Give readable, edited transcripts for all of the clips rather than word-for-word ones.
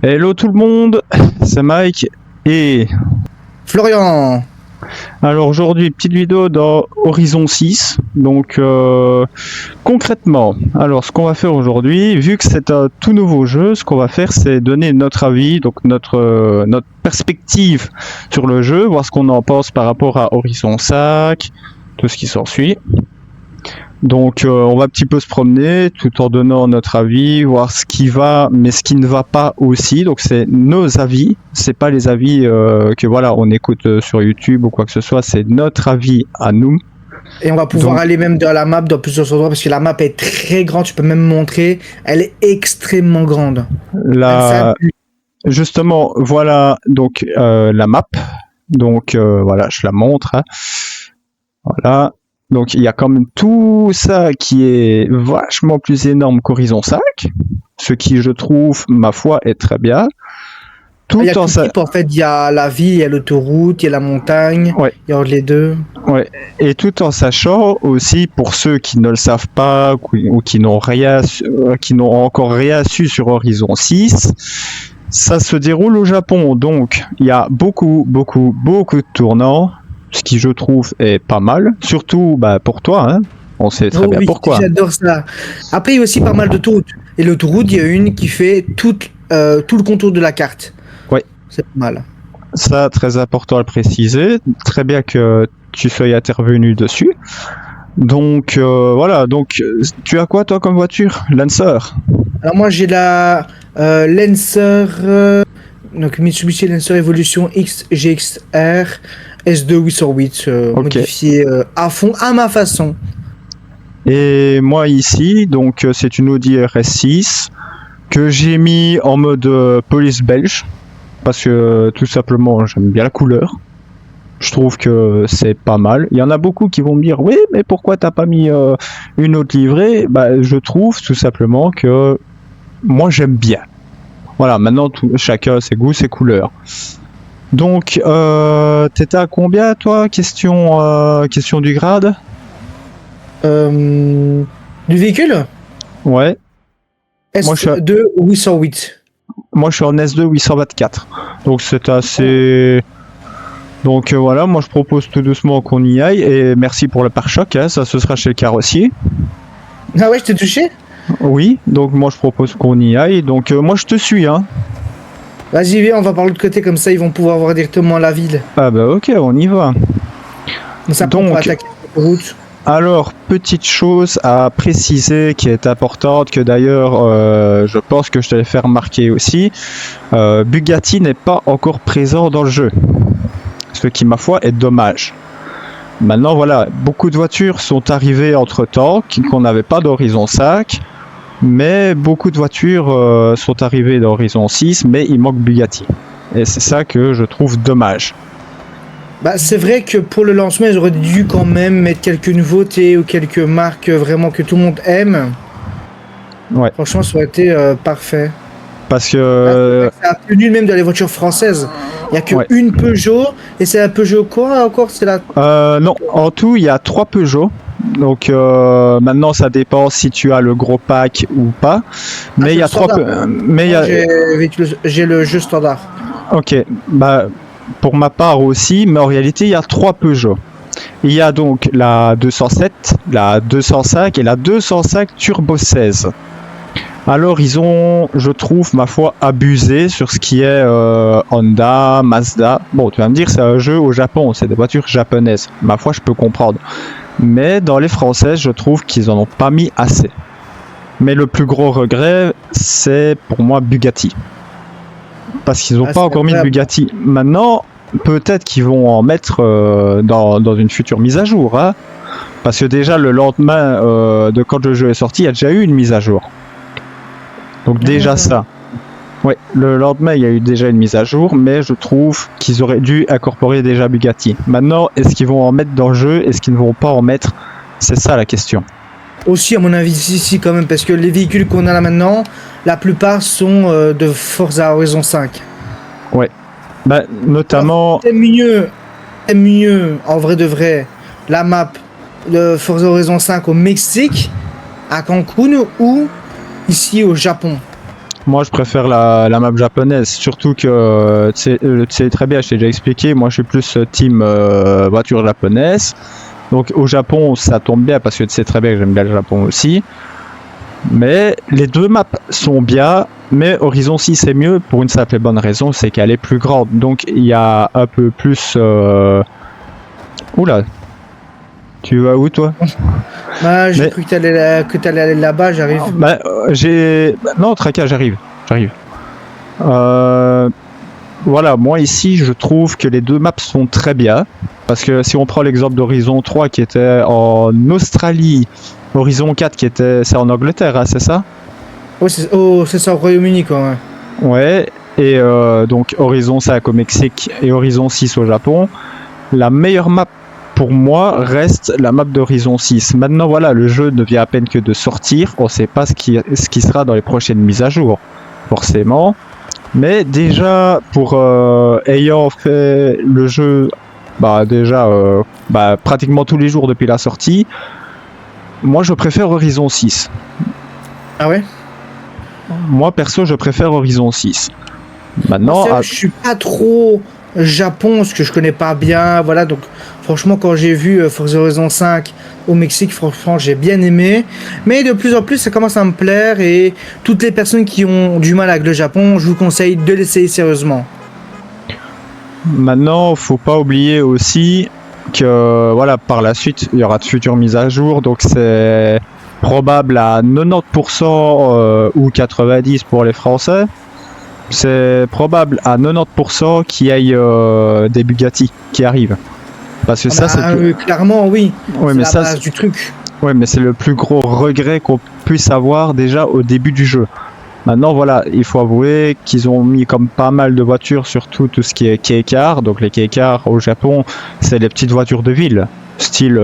Hello tout le monde, c'est Mike et Florian, alors aujourd'hui petite vidéo dans Horizon 6. Donc concrètement, alors ce qu'on va faire aujourd'hui, vu que c'est un tout nouveau jeu, ce qu'on va faire c'est donner notre avis, donc notre perspective sur le jeu, voir ce qu'on en pense par rapport à Horizon 5, tout ce qui s'ensuit. Donc on va un petit peu se promener tout en donnant notre avis, voir ce qui va, mais ce qui ne va pas aussi. Donc c'est nos avis, c'est pas les avis que voilà on écoute sur YouTube ou quoi que ce soit, c'est notre avis à nous. et on va pouvoir Donc aller même dans la map dans plusieurs endroits parce que la map est très grande, tu peux même montrer, elle est extrêmement grande. là, justement, voilà donc la map. Donc voilà, je la montre. Hein. Voilà. Donc il y a quand même tout ça qui est vachement plus énorme qu'Horizon 5, ce qui je trouve, ma foi, est très bien. Il y a Tout en tout sa... type en fait, il y a la ville, il y a l'autoroute, il y a la montagne, ouais, il y a les deux. ouais. Et tout en sachant aussi, pour ceux qui ne le savent pas ou qui n'ont qui n'ont encore rien su sur Horizon 6, ça se déroule au Japon. Donc il y a beaucoup de tournants, ce qui je trouve est pas mal, surtout pour toi, hein. On sait très Oh bien oui, pourquoi. j'adore ça. Après, il y a aussi pas mal d'autoroutes. Et l'autoroute, il y a une qui fait tout le contour de la carte. Ouais. C'est pas mal. Ça, très important à le préciser. Très bien que tu sois intervenu dessus. Donc voilà, donc tu as quoi toi comme voiture? Lancer? Alors moi, j'ai la Lancer, donc Mitsubishi Lancer Evolution X GXR S2 808 Ok. modifié à fond à ma façon. Et moi ici, donc c'est une Audi RS6 que j'ai mis en mode police belge parce que tout simplement j'aime bien la couleur. Je trouve que c'est pas mal. Il y en a beaucoup qui vont me dire oui, mais pourquoi t'as pas mis une autre livrée? Je trouve tout simplement que moi j'aime bien. Voilà, maintenant chacun ses goûts, ses couleurs. Donc t'étais à combien toi? Question du grade? Du véhicule Ouais. Moi, S2 808. Moi je suis en S2 824. Donc c'est assez. Donc voilà, moi je propose tout doucement qu'on y aille et merci pour le pare-choc, hein, ça ce sera chez le carrossier. Ah ouais, je t'ai touché? Oui, donc moi je propose qu'on y aille, donc moi je te suis, hein. Vas-y, viens, on va par l'autre côté, comme ça ils vont pouvoir voir directement la ville. Ah bah ok, on y va. Comme ça, on peut attaquer la route. Alors, petite chose à préciser qui est importante, que d'ailleurs je pense que je te l'ai fait remarquer aussi, Bugatti n'est pas encore présent dans le jeu. Ce qui, ma foi, est dommage. Maintenant, voilà, beaucoup de voitures sont arrivées entre-temps, qu'on n'avait pas d'Horizon 5, mais beaucoup de voitures sont arrivées d'Horizon 6, mais il manque Bugatti. Et c'est ça que je trouve dommage. Bah, c'est vrai que pour le lancement, ils auraient dû quand même mettre quelques nouveautés ou quelques marques vraiment que tout le monde aime. Ouais. Franchement, ça aurait été parfait. Parce que... C'est un peu nul même dans les voitures françaises. Il n'y a que une Peugeot, et c'est un Peugeot quoi encore? C'est la... non, en tout, il y a 3 Peugeot. Donc maintenant, ça dépend si tu as le gros pack ou pas. Mais il y a 3 J'ai le jeu standard. Ok, pour ma part aussi, mais en réalité, il y a 3 Peugeot. Il y a donc la 207, la 205 et la 205 Turbo 16. Alors ils ont, je trouve, ma foi, abusé sur ce qui est Honda, Mazda. Bon, tu vas me dire c'est un jeu au Japon, c'est des voitures japonaises. Ma foi, je peux comprendre. Mais dans les françaises, je trouve qu'ils en ont pas mis assez. Mais le plus gros regret, c'est pour moi Bugatti. Parce qu'ils n'ont pas encore mis de Bugatti. Maintenant, peut-être qu'ils vont en mettre dans une future mise à jour. Hein, parce que déjà, le lendemain de quand le jeu est sorti, il y a déjà eu une mise à jour. Donc déjà ça. Ouais, le lendemain, il y a eu déjà une mise à jour, mais je trouve qu'ils auraient dû incorporer déjà Bugatti. Maintenant, est-ce qu'ils vont en mettre dans le jeu? Est-ce qu'ils ne vont pas en mettre? C'est ça la question. Aussi, à mon avis, si quand même, parce que les véhicules qu'on a là maintenant, la plupart sont de Forza Horizon 5. Ouais. Notamment... C'est mieux, en vrai de vrai, la map de Forza Horizon 5 au Mexique, à Cancun, ou ici au Japon. Moi, je préfère la map japonaise, surtout que tu sais très bien, je t'ai déjà expliqué, moi je suis plus team voiture japonaise. Donc au Japon, ça tombe bien parce que tu sais très bien que j'aime bien le Japon aussi. Mais les deux maps sont bien, mais Horizon 6 est mieux pour une simple et bonne raison, c'est qu'elle est plus grande. Donc il y a un peu plus... Oula, tu vas où toi? Bah, j'ai cru que t'allais aller là-bas, j'arrive. Bah, Non, Traka, j'arrive. Voilà, moi ici, je trouve que les deux maps sont très bien. Parce que si on prend l'exemple d'Horizon 3 qui était en Australie, Horizon 4 qui était... C'est en Angleterre, hein, c'est ça? C'est ça, au Royaume-Uni, quoi. Ouais. Ouais, et donc Horizon 5 au Mexique et Horizon 6 au Japon. La meilleure map pour moi reste la map d'Horizon 6. Maintenant voilà, le jeu ne vient à peine que de sortir, on ne sait pas ce qui sera dans les prochaines mises à jour, forcément. Mais déjà, pour ayant fait le jeu pratiquement tous les jours depuis la sortie, moi je préfère Horizon 6. Ah ouais? Moi perso, je préfère Horizon 6. Maintenant, je suis pas trop Japon, parce que je connais pas bien, voilà, donc franchement quand j'ai vu Forza Horizon 5 au Mexique, franchement j'ai bien aimé, mais de plus en plus ça commence à me plaire, et toutes les personnes qui ont du mal avec le Japon, je vous conseille de l'essayer sérieusement. Maintenant, faut pas oublier aussi que voilà, par la suite, il y aura de futures mises à jour, donc c'est probable à 90% ou 90% pour les Français. C'est probable à 90% qu'il y ait des Bugatti qui arrivent. Parce que ça, c'est clairement, oui. Ouais, c'est mais la ça, base du truc. Ouais, mais c'est le plus gros regret qu'on puisse avoir déjà au début du jeu. Maintenant, voilà, il faut avouer qu'ils ont mis comme pas mal de voitures, surtout tout ce qui est kei-car. Donc les kei-car au Japon, c'est les petites voitures de ville, style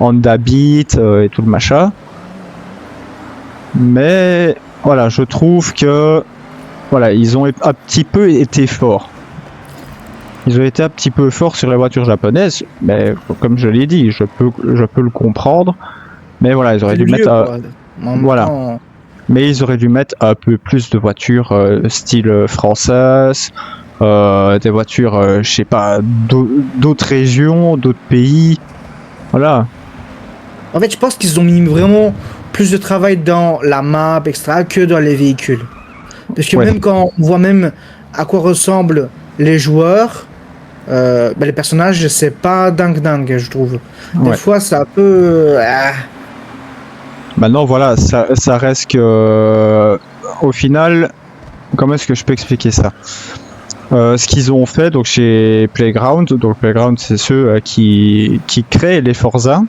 Honda Beat et tout le machin. Mais voilà, je trouve que voilà, ils ont un petit peu été forts. Ils ont été un petit peu forts sur les voitures japonaises, mais comme je l'ai dit, je peux le comprendre. Mais voilà, ils auraient dû mettre voilà. Mais ils auraient dû mettre un peu plus de voitures style française, des voitures, je sais pas, d'autres régions, d'autres pays. Voilà. En fait, je pense qu'ils ont mis vraiment plus de travail dans la map, etc., que dans les véhicules. Parce que même quand on voit même à quoi ressemblent les joueurs, les personnages, c'est pas dingue, je trouve. Des fois, ça peut... Maintenant, voilà, ça reste que... au final, comment est-ce que je peux expliquer ça? Ce qu'ils ont fait donc chez Playground, donc Playground, c'est ceux qui créent les Forza.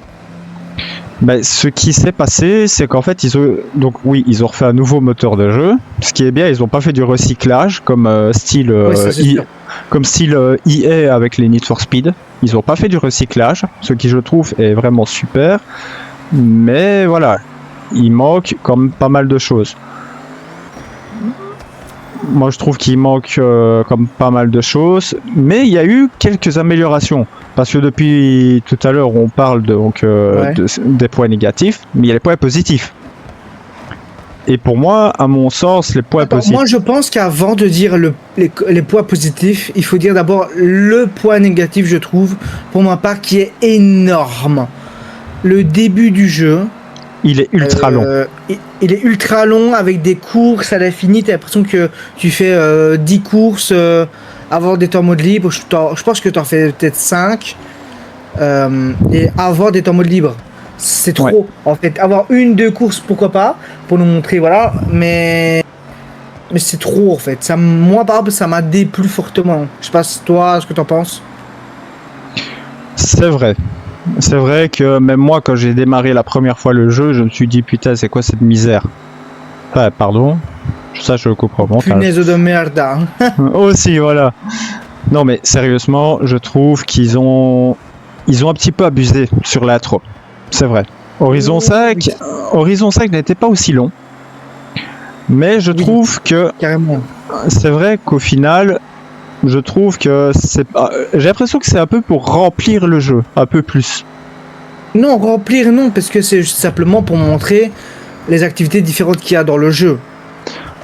Ce qui s'est passé, c'est qu'en fait, ils ont refait un nouveau moteur de jeu. Ce qui est bien, ils n'ont pas fait du recyclage comme style EA avec les Need for Speed. Ils n'ont pas fait du recyclage, ce qui je trouve est vraiment super. Mais voilà, il manque comme pas mal de choses. Moi, je trouve qu'il manque comme pas mal de choses, mais il y a eu quelques améliorations. Parce que depuis tout à l'heure, on parle des points négatifs, mais il y a les points positifs. Et pour moi, à mon sens, les points positifs... Moi, je pense qu'avant de dire les points positifs, il faut dire d'abord le point négatif, je trouve, pour ma part, qui est énorme. Le début du jeu... Il est ultra long. Il est ultra long avec des courses à l'infini. T'as l'impression que tu fais 10 courses avant d'être en mode libre. Je pense que t'en fais peut-être 5. Et avant d'être en mode libre. C'est trop. Ouais. En fait, avoir 1-2 courses, pourquoi pas, pour nous montrer, voilà. Mais c'est trop, en fait. Moi, par exemple, ça m'a déplu fortement. Je sais pas si toi, ce que t'en penses. C'est vrai. C'est vrai que même moi, quand j'ai démarré la première fois le jeu, je me suis dit putain, c'est quoi cette misère? Enfin, pardon, ça je le comprends. Punaise de merde. Aussi, voilà. Non mais sérieusement, je trouve qu'ils ont un petit peu abusé sur l'intro. C'est vrai. Horizon 5 n'était pas aussi long. Mais je trouve que carrément. C'est vrai qu'au final, je trouve que j'ai l'impression que c'est un peu pour remplir le jeu, un peu plus. Non, remplir non, parce que c'est simplement pour montrer les activités différentes qu'il y a dans le jeu.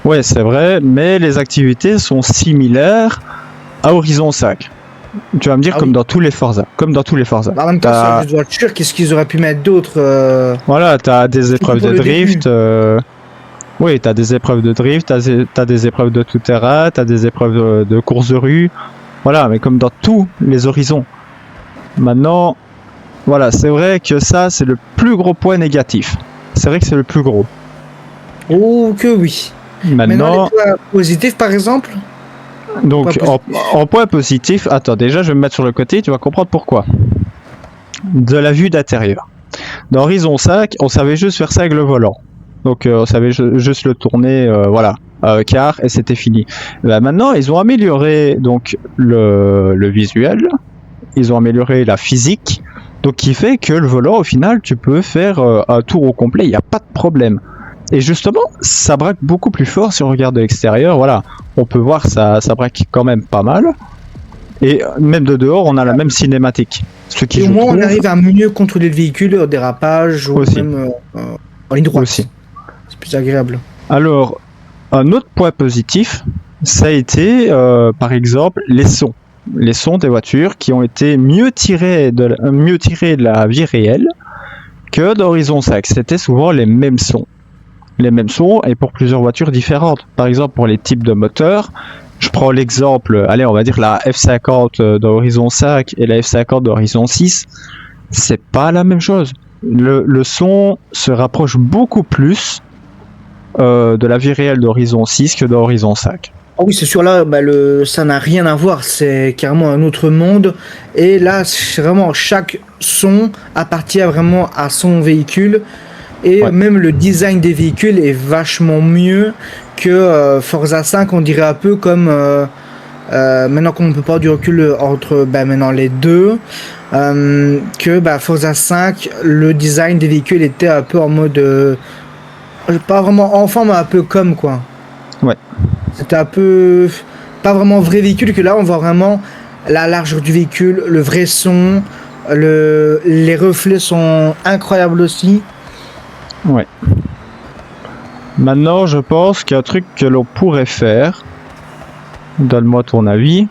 Ouais, c'est vrai, mais les activités sont similaires à Horizon 5. Tu vas me dire Ah comme oui. dans tous les Forza. Comme dans tous les Forza. Bah, en même temps, c'est un T'as- jeu de voiture, qu'est-ce qu'ils auraient pu mettre d'autre Voilà, t'as des épreuves pour de le drift. Oui, t'as des épreuves de drift, t'as des épreuves de tout terrain, t'as des épreuves de course de rue. Voilà, mais comme dans tous les horizons. Maintenant, voilà, c'est vrai que ça, c'est le plus gros point négatif. C'est vrai que c'est le plus gros. Oh, que oui. Maintenant, Maintenant, les points positifs, par exemple. donc Point positif. en point positif, attends, déjà, je vais me mettre sur le côté, tu vas comprendre pourquoi. De la vue d'intérieur. Dans Horizon 5, on savait juste faire ça avec le volant. Donc on savait juste le tourner, voilà, car et c'était fini. Là, maintenant, ils ont amélioré donc le visuel, ils ont amélioré la physique, donc qui fait que le volant, au final, tu peux faire un tour au complet, il n'y a pas de problème. Et justement, ça braque beaucoup plus fort si on regarde de l'extérieur. Voilà, on peut voir ça braque quand même pas mal. Et même de dehors, on a la même cinématique. Ce qui, Et au je moins, trouve, on arrive à mieux contrôler le véhicule au dérapage ou Aussi. même en ligne droite. aussi. C'est plus agréable. Alors, un autre point positif, ça a été, par exemple, les sons. Les sons des voitures qui ont été mieux tirés de la vie réelle que dans Horizon 5. C'était souvent les mêmes sons. Les mêmes sons et pour plusieurs voitures différentes. Par exemple, pour les types de moteurs, je prends l'exemple, allez, on va dire la F50 dans Horizon 5 et la F50 dans Horizon 6. C'est pas la même chose. Le son se rapproche beaucoup plus de la vie réelle d'Horizon 6 que d'Horizon 5. Ah oui, c'est sûr, là, bah, ça n'a rien à voir. C'est carrément un autre monde. Et là, c'est vraiment chaque son appartient vraiment à son véhicule. Et Ouais. même le design des véhicules est vachement mieux que Forza 5. On dirait un peu comme maintenant qu'on ne peut pas du recul entre maintenant les deux. Que Forza 5, le design des véhicules était un peu en mode pas vraiment enfant, mais un peu comme quoi. Ouais. C'était un peu pas vraiment vrai véhicule, que là on voit vraiment la largeur du véhicule, le vrai son, les reflets sont incroyables aussi. Ouais. Maintenant, je pense qu'un truc que l'on pourrait faire, donne-moi ton avis,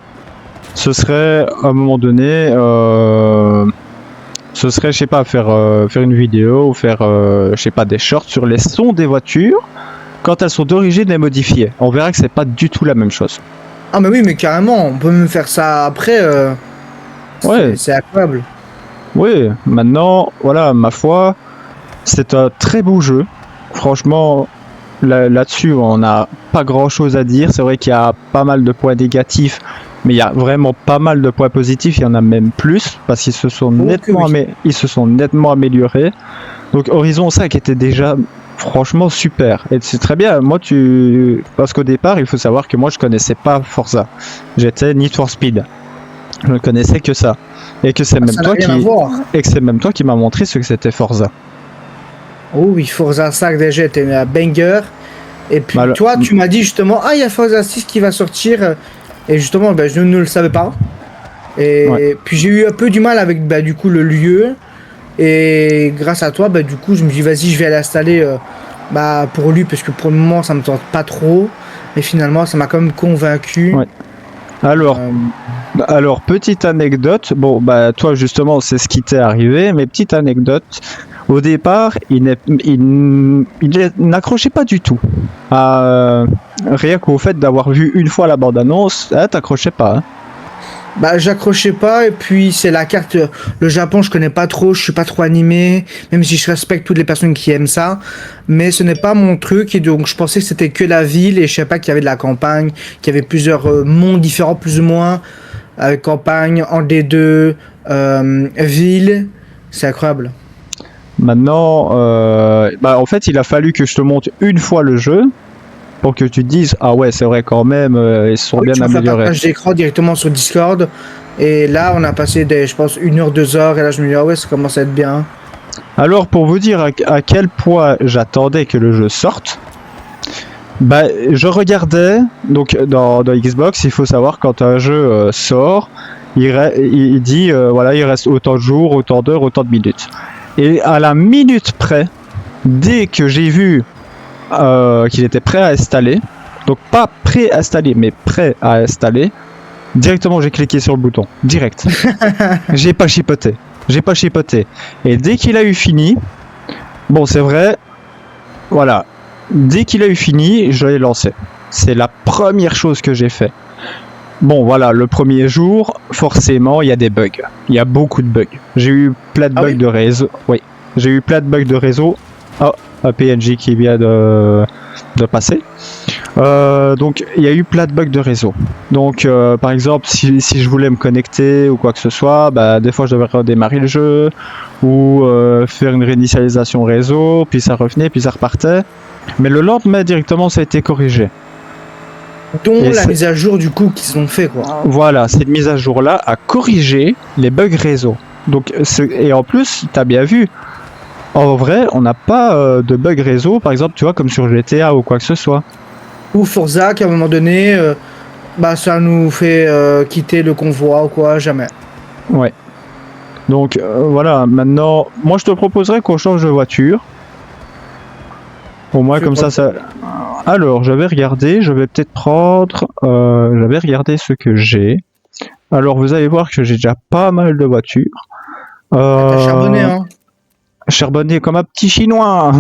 ce serait à un moment donné, ce serait, je sais pas, faire une vidéo ou faire, je sais pas, des shorts sur les sons des voitures quand elles sont d'origine et modifiées. On verra que c'est pas du tout la même chose. Ah mais oui, mais carrément, on peut même faire ça après. Ouais. C'est incroyable. Oui, maintenant, voilà, ma foi, c'est un très beau jeu. Franchement, là-dessus, on n'a pas grand-chose à dire. C'est vrai qu'il y a pas mal de points négatifs, mais il y a vraiment pas mal de points positifs. Il y en a même plus, parce qu'ils se sont ils se sont nettement améliorés. Donc Horizon 5 était déjà franchement super. Et c'est très bien. Moi, parce qu'au départ, il faut savoir que moi, je connaissais pas Forza. J'étais Need for Speed. Je ne connaissais que ça. Et que c'est même Ça n'a toi rien à voir. et que c'est même toi qui m'as montré ce que c'était Forza. Oh oui, Forza 5 déjà était un banger. Et puis Bah, toi, tu m'as dit justement, ah, il y a Forza 6 qui va sortir. Et justement, je ne le savais pas. Et Ouais. puis j'ai eu un peu du mal avec du coup le lieu. Et grâce à toi, du coup, je me dis, vas-y, je vais l'installer pour lui, parce que pour le moment, ça me tente pas trop. Mais finalement, ça m'a quand même convaincu. Ouais. Alors, Euh, alors, petite anecdote. Bon, toi, justement, c'est ce qui t'est arrivé, mais petite anecdote. Au départ, il n'accrochait pas du tout. Rien qu'au fait d'avoir vu une fois la bande-annonce, t'accrochais pas. Hein. J'accrochais pas, et puis c'est la carte. Le Japon, je connais pas trop, je suis pas trop animé, même si je respecte toutes les personnes qui aiment ça. Mais ce n'est pas mon truc, et donc je pensais que c'était que la ville, et je savais pas qu'il y avait de la campagne, qu'il y avait plusieurs mondes différents, plus ou moins, avec campagne, en D2, ville. C'est incroyable. Maintenant, en fait, il a fallu que je te montre une fois le jeu pour que tu te dises ah ouais, c'est vrai quand même, ils se sont bien Tu me fais un améliorés. partage d'écran directement sur Discord, et là on a passé je pense 1 heure, 2 heures, et là je me dis ah ouais, ça commence à être bien. Alors, pour vous dire à quel point j'attendais que le jeu sorte, je regardais, donc dans Xbox, il faut savoir quand un jeu sort, il dit voilà, il reste autant de jours, autant d'heures, autant de minutes. Et à la minute près, dès que j'ai vu qu'il était prêt à installer, Donc pas préinstallé, mais prêt à installer. Directement, j'ai cliqué sur le bouton. Direct. J'ai pas chipoté. Et dès qu'il a eu fini, bon, c'est vrai, voilà. Dès qu'il a eu fini, je l'ai lancé. C'est la première chose que j'ai fait. Bon, voilà, le premier jour, forcément, il y a des bugs. Il y a beaucoup de bugs. J'ai eu plein de bugs de réseau. Oui, j'ai eu plein de bugs de réseau. Oh, un PNJ qui vient de passer. Donc, il y a eu plein de bugs de réseau. Donc, par exemple, si je voulais me connecter ou quoi que ce soit, bah, des fois, je devais redémarrer le jeu ou faire une réinitialisation réseau, puis ça revenait, puis ça repartait. Mais le lendemain, directement, ça a été corrigé. Dont la mise à jour du coup qu'ils ont fait quoi. Voilà, cette mise à jour là a corrigé les bugs réseau. Donc, et en plus, t'as bien vu, en vrai, on n'a pas de bugs réseau, par exemple, tu vois, comme sur GTA ou quoi que ce soit. Ou Forza, qu'à un moment donné, bah ça nous fait quitter le convoi ou quoi, jamais. Ouais. Donc voilà, maintenant, moi je te proposerais qu'on change de voiture. Au moins comme ça. Alors, j'avais regardé, je vais peut-être prendre... j'avais regardé ce que j'ai. Alors, vous allez voir que j'ai déjà pas mal de voitures. T'as charbonné, hein. Charbonné comme un petit chinois.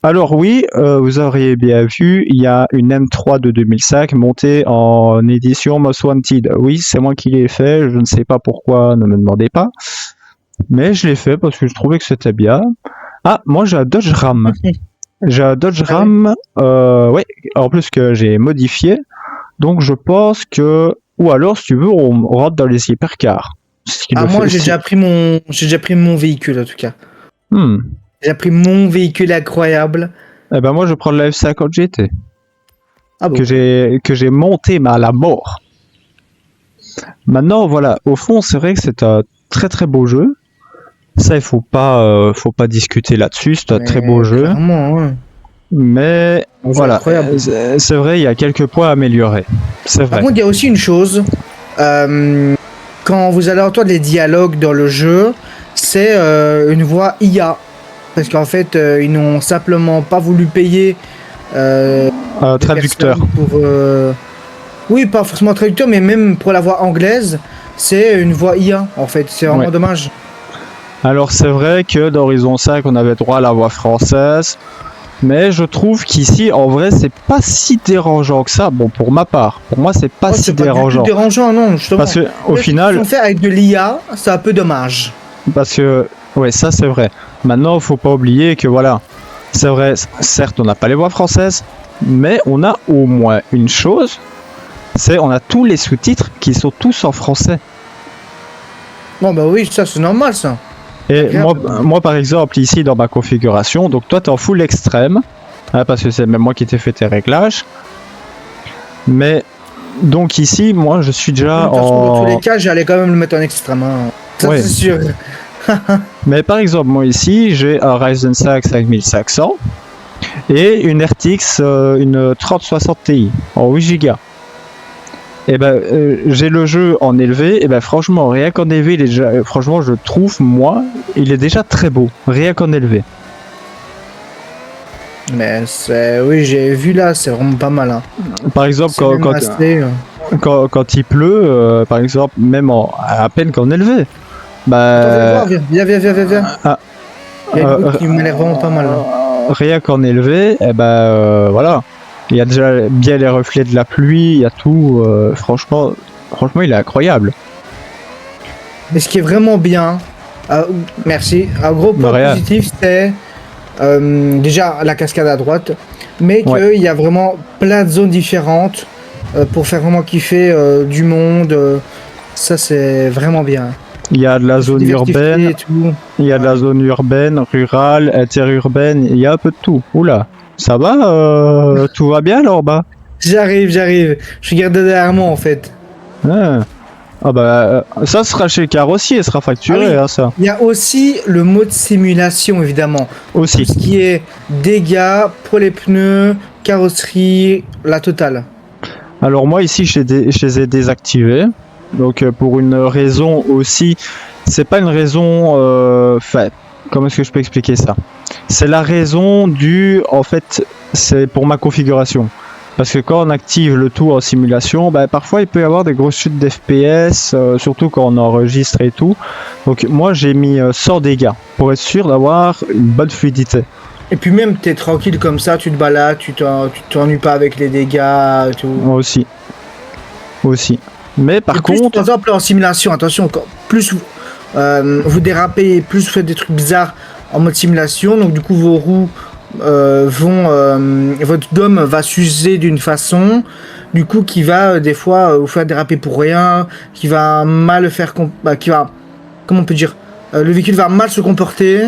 Alors oui, vous auriez bien vu, il y a une M3 de 2005 montée en édition Most Wanted. Oui, c'est moi qui l'ai fait, je ne sais pas pourquoi, ne me demandez pas. Mais je l'ai fait parce que je trouvais que c'était bien. Ah, moi j'ai un Dodge Ram. J'ai un Dodge Ram, ouais, en plus que j'ai modifié. Donc je pense que... Ou alors, si tu veux, on rentre dans les hypercars. Moi j'ai déjà pris mon véhicule en tout cas. J'ai déjà pris mon véhicule incroyable. Eh ben moi je prends la F50 GT. Ah bon. Que j'ai monté mais à la mort. Maintenant voilà, au fond c'est vrai que c'est un très très beau jeu. Ça il faut pas discuter là-dessus, c'est un très beau jeu. Ouais. Mais voilà, c'est vrai, il y a quelques points à améliorer. C'est vrai. Par contre, il y a aussi une chose. Quand vous allez entendre les dialogues dans le jeu, c'est une voix IA. Parce qu'en fait, ils n'ont simplement pas voulu payer un traducteur. Pour, oui, pas forcément traducteur, mais même pour la voix anglaise, c'est une voix IA. En fait, c'est vraiment dommage. Alors c'est vrai que dans Horizon 5 on avait droit à la voix française, mais je trouve qu'ici en vrai c'est pas si dérangeant que ça. Bon, pour ma part, pour moi c'est pas si dérangeant. C'est pas dérangeant, non, justement. Parce que au final, ce qu'on fait avec de l'IA, c'est un peu dommage. Parce que ouais, ça c'est vrai. Maintenant, faut pas oublier que voilà, c'est vrai, certes on n'a pas les voix françaises, mais on a au moins une chose, c'est on a tous les sous-titres qui sont tous en français. Bon bah oui, ça c'est normal ça. Et moi par exemple ici dans ma configuration, donc toi t'es en full extrême, hein, parce que c'est même moi qui t'ai fait tes réglages. Mais donc ici moi je suis déjà dans tous les cas j'allais quand même le mettre en extrême, hein. Ça c'est sûr. Mais par exemple moi ici j'ai un Ryzen 5 5500 et une RTX une 3060 Ti en 8 Go. Et ben j'ai le jeu en élevé, et ben franchement rien qu'en élevé il est déjà, franchement je trouve moi il est déjà très beau rien qu'en élevé. Mais c'est oui, j'ai vu là, c'est vraiment pas mal, hein. Par exemple quand il pleut, par exemple même à peine qu'en élevé. Bah viens. Il m'a l'air vraiment pas mal. Rien qu'en élevé, et ben voilà. Il y a déjà bien les reflets de la pluie, il y a tout. Franchement, il est incroyable. Mais ce qui est vraiment bien, merci. Un gros point positif, c'est déjà la cascade à droite, mais qu'il y a vraiment plein de zones différentes pour faire vraiment kiffer du monde. Ça, c'est vraiment bien. Il y a de la zone urbaine, il y a de la zone urbaine, rurale, interurbaine, il y a un peu de tout. Oula. Ça va tout va bien là-bas? J'arrive. Je regarde derrière moi en fait. Ah bah ça sera chez le carrossier, sera facturé hein, ça. Il y a aussi le mode simulation évidemment. Aussi. Tout ce qui est dégâts pour les pneus, carrosserie, la totale. Alors moi ici je les ai désactivés. Donc pour une raison aussi, c'est pas une raison comment est-ce que je peux expliquer ça? C'est la raison en fait, c'est pour ma configuration. Parce que quand on active le tout en simulation, bah, parfois il peut y avoir des grosses chutes d'FPS, surtout quand on enregistre et tout. Donc moi j'ai mis 100 dégâts pour être sûr d'avoir une bonne fluidité. Et puis même, t'es tranquille comme ça, tu te balades, tu t'ennuies pas avec les dégâts, tout. Moi aussi. Aussi. Mais par contre... Par exemple, en simulation, attention, plus vous dérapez, plus vous faites des trucs bizarres en mode simulation, donc du coup vos roues votre gomme va s'user d'une façon, du coup qui va des fois vous faire déraper pour rien, qui va mal faire, comment on peut dire, le véhicule va mal se comporter.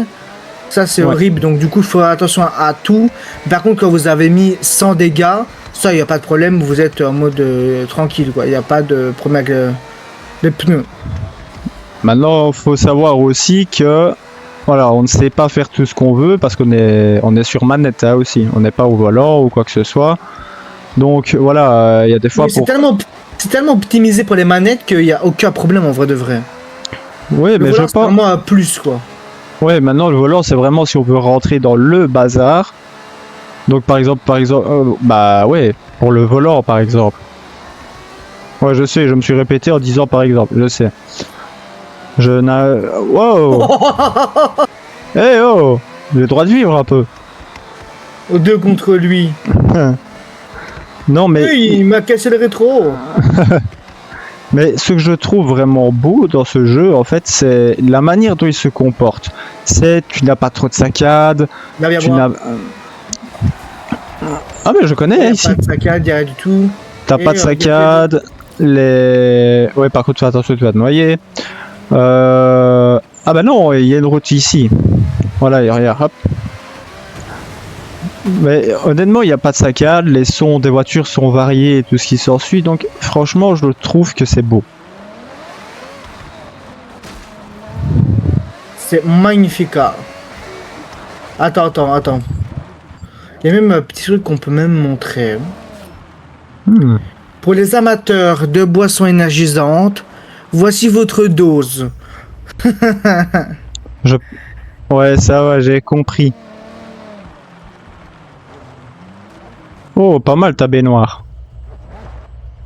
Ça c'est horrible, donc du coup il faut faire attention à tout. Par contre quand vous avez mis 100 dégâts, ça il n'y a pas de problème, vous êtes en mode tranquille quoi, il n'y a pas de problème avec les pneus. Maintenant il faut savoir aussi que voilà, on ne sait pas faire tout ce qu'on veut parce qu'on est sur manette hein, aussi, on n'est pas au volant ou quoi que ce soit. Donc voilà, il y a des fois c'est tellement optimisé pour les manettes qu'il n'y a aucun problème en vrai de vrai. Oui, mais je pense vraiment un plus quoi. Ouais, maintenant le volant c'est vraiment si on veut rentrer dans le bazar. Donc par exemple, bah ouais, pour le volant par exemple. Ouais, je sais, je me suis répété en disant par exemple, je sais. Je n'ai... Wow. Hey oh, j'ai le droit de vivre un peu. Aux deux contre lui. Non mais... Hey, il m'a cassé le rétro. Mais ce que je trouve vraiment beau dans ce jeu, en fait, c'est la manière dont il se comporte. Tu n'as pas trop de saccades. Tu n'as... Ah mais je connais ici. Pas de saccades, rien du tout. T'as pas de saccades. Ouais, par contre, fais attention, tu vas te noyer. Ah bah non, il y a une route ici. Voilà, regarde, hop. Mais honnêtement, il n'y a pas de saccades, les sons des voitures sont variés et tout ce qui s'ensuit, donc franchement, je trouve que c'est beau. C'est magnifique. Attends. Il y a même un petit truc qu'on peut même montrer. Pour les amateurs de boissons énergisantes, voici votre dose. Ouais, ça va, j'ai compris. Oh, pas mal ta baignoire.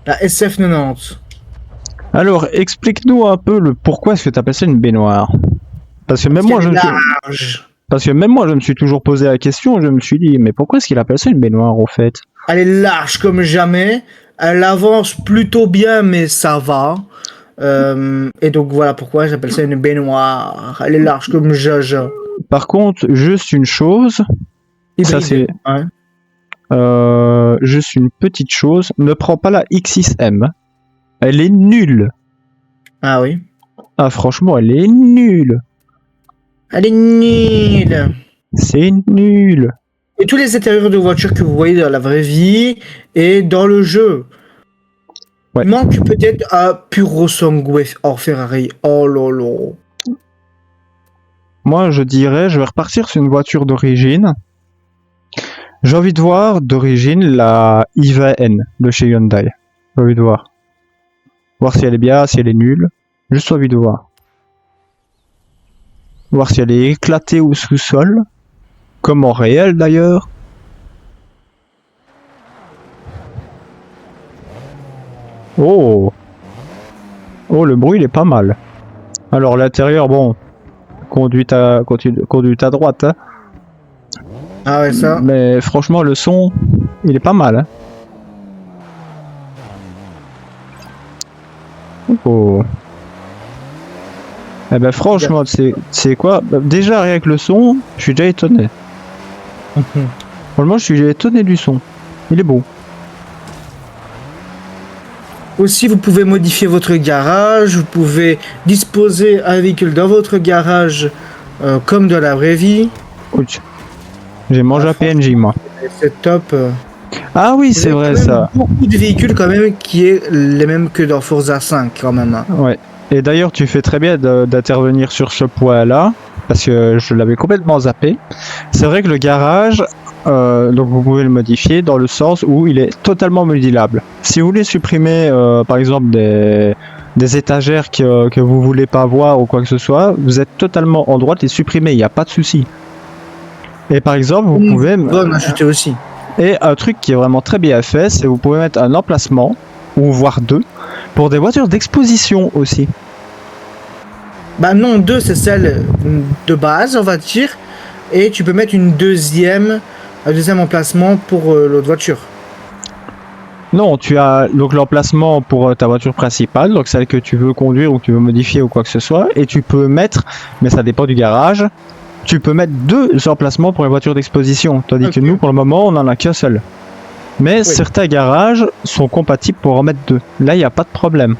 La SF90. Alors, explique-nous un peu le pourquoi est-ce que tu appelles ça une baignoire. Parce que même moi, je me suis toujours posé la question, je me suis dit, mais pourquoi est-ce qu'il appelle ça une baignoire au fait? Elle est large comme jamais, elle avance plutôt bien, mais ça va. Et donc voilà pourquoi j'appelle ça une baignoire. Elle est large comme jaja. Par contre, juste une chose, ça c'est... Ouais. Juste une petite chose, ne prends pas la X6M. Elle est nulle. Ah oui. Ah franchement, elle est nulle. Elle est nulle. C'est nul. Et tous les intérieurs de voitures que vous voyez dans la vraie vie et dans le jeu. Ouais. Il manque peut-être un Puro Sangue hors Ferrari. Oh lolo. Moi, je dirais, je vais repartir sur une voiture d'origine. J'ai envie de voir d'origine la i20N de chez Hyundai. J'ai envie de voir. Voir si elle est bien, si elle est nulle. Juste envie de voir. Voir si elle est éclatée au sous-sol. Comme en réel d'ailleurs. Oh! Oh, le bruit il est pas mal. Alors l'intérieur, bon. Conduite à droite. Hein. Ah ouais, ça. Mais franchement, le son, il est pas mal. Hein. Oh. Eh ben franchement, c'est quoi? Déjà rien que le son, je suis déjà étonné. Franchement, je suis étonné du son. Il est beau. Aussi, vous pouvez modifier votre garage, vous pouvez disposer un véhicule dans votre garage comme dans la vraie vie. Ouch. J'ai mangé un PNJ, moi. C'est top. Ah oui, c'est vrai ça. Beaucoup de véhicules quand même qui est les mêmes que dans Forza 5 quand même. Hein. Ouais. Et d'ailleurs, tu fais très bien d'intervenir sur ce point-là, parce que je l'avais complètement zappé. C'est vrai que le garage, donc vous pouvez le modifier dans le sens où il est totalement modulable. Si vous voulez supprimer, par exemple, des des étagères que vous voulez pas voir ou quoi que ce soit, vous êtes totalement en droit de les supprimer, il n'y a pas de souci. Et par exemple, vous pouvez... en ajouter aussi. Et un truc qui est vraiment très bien fait, c'est que vous pouvez mettre un emplacement, ou voire deux, pour des voitures d'exposition aussi. Bah non, 2 c'est celle de base, on va dire. Et tu peux mettre un deuxième emplacement pour l'autre voiture. Non, tu as donc l'emplacement pour ta voiture principale, donc celle que tu veux conduire ou que tu veux modifier ou quoi que ce soit, et tu peux mettre, mais ça dépend du garage, tu peux mettre 2 emplacements pour les voitures d'exposition, tandis que nous, pour le moment, on n'en a qu'un seul. Mais certains garages sont compatibles pour en mettre 2. Là, il n'y a pas de problème.